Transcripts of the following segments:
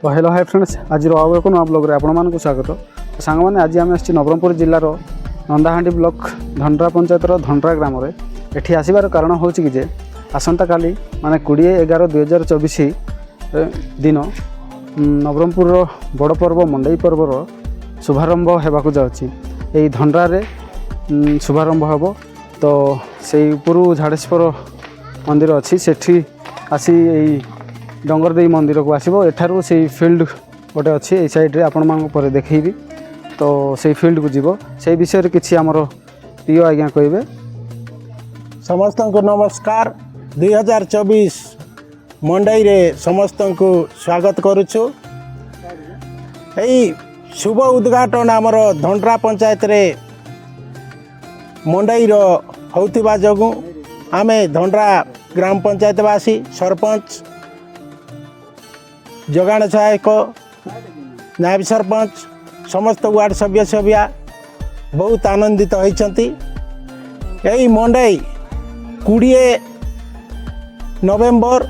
तो hello hi friends, आज आउ एक नुआ ब्लॉग आपण मानक स्वागत। तो सांग मैंने आज आम आसी नवरंगपुर जिलार नंदाहांडी ब्लॉक धंड्रा पंचायतर धंड्रा ग्राम एठी आसबार कारण हूँ कि आसंता काली माने 20/11/2024 दिन नवरंगपुर बड़ पर्व मंडई पर्वर शुभारंभ होगा जाऊँगी। यही धंड्रारे शुभारंभ हम तो से उपरू झाड़ेश्वर मंदिर अच्छी सेठी आसी यही डंगरदेई मंदिर को आसो। एठारू से फील्ड गोटे अच्छी ये साइड्रे आपण मान पर देखी तो से फील्ड को जीव से विषय किसी आमर प्रिय आज्ञा कहे। समस्त को नमस्कार। 2024 मंडई रे समस्त को स्वागत करुछु। यही शुभ उद्घाटन आमर धंड्रा पंचायत रे मंडई रो होतिबा जगु आमे धंड्रा ग्राम पंचायतवासी सरपंच जगाण सहायक नायब सरपंच समस्त वार्ड सभ्य सभ्या बहुत आनंदित होइछंती। यही मंडई 20 नवेम्बर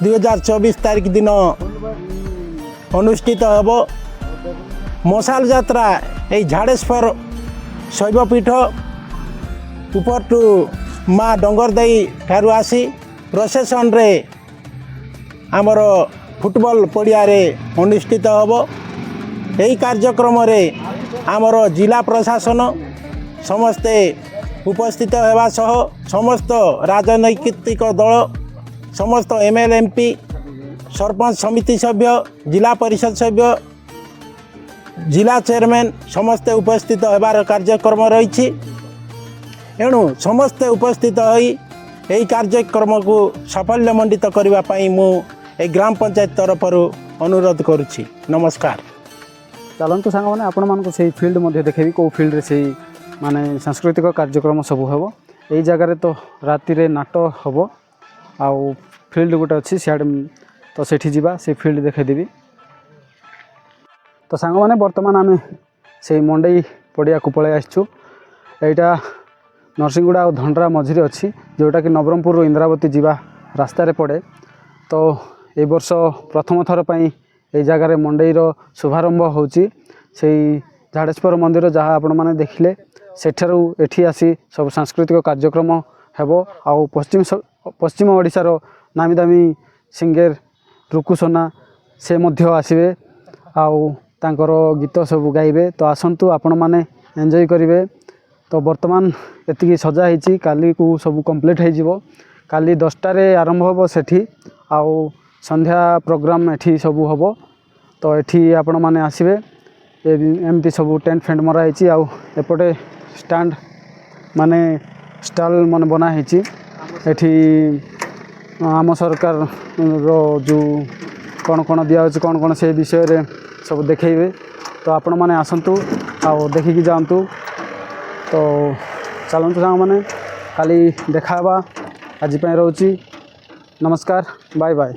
2024 तारीख दिन अनुष्ठित हब। मशाल यात्रा यही झाड़ेश्वर शैवपीठ ऊपर टू माँ डंगरदेई ठारू आसी प्रोसेसन रे आमर फुटबॉल पड़िया रे अनुष्ठित हब। यही कार्यक्रम रे आमर जिला प्रशासन समस्ते उपस्थित होगा सह समस्त राजनैतिक दल समस्त एमएलए एमपी सरपंच समिति सभ्य जिला परिषद सभ्य जिला चेयरमैन समस्ते उपस्थित होबार कार्यक्रम रही। एणु समस्ते उपस्थित होई यही कार्यक्रम को साफल्यमंडित करने मु ग्राम पंचायत तरफ अनुरोध करुछि। नमस्कार। चलतु सांग मैंने आपण मानक से फील्ड देखेबी कौ फील्ड से माने सांस्कृतिक कार्यक्रम सब हम। यही जगार तो राति रे नाट हम आउ फील्ड गोटे अच्छी सियाड़े तो सेठी जीवा से फील्ड देखेदेवी। तो सांग मैंने बर्तमान आम से मंडई पड़िया को पलि आसचु। यहाँ नरसिंहगुड़ा और धंड्रा मझिरे अच्छी जोटा कि नवरंगपुर इंद्रावती जीवा रास्तार पड़े। तो ए वर्ष प्रथम थर पर यही जगार मंडईर शुभारंभ होची से झाड़ेश्वर मंदिर जहाँ आपण मैंने देखिले सेठारू एठी आसी सब सांस्कृतिक कार्यक्रम हेब। आउ पश्चिम ओडिशार नामी दामी सिंगर रुकु सोना से मध्य आसबे आउ तांकर गीत सब गाइबे। तो आसंतु आपण माने एंजॉय करिवे। तो वर्तमान एतिकी सजा होती काली को सब कंप्लीट हो काली 10टारे आरंभ हम सेठी आउ संध्या प्रोग्राम एठी सब हम। तो एठी आपण माने आसबे एमती सब टेंट फेंट मराई आउ एपटे स्टैंड माने स्टॉल मन बनाई एठी आम सरकार रो जो कौन कौन दिया कौन कौन से विषय रे सब देखेबे। तो आपण माने आसंतु आउ देखिकी जातु। तो चलतु सांग मैंने काली देखा आज रोची। नमस्कार, बाय बाय।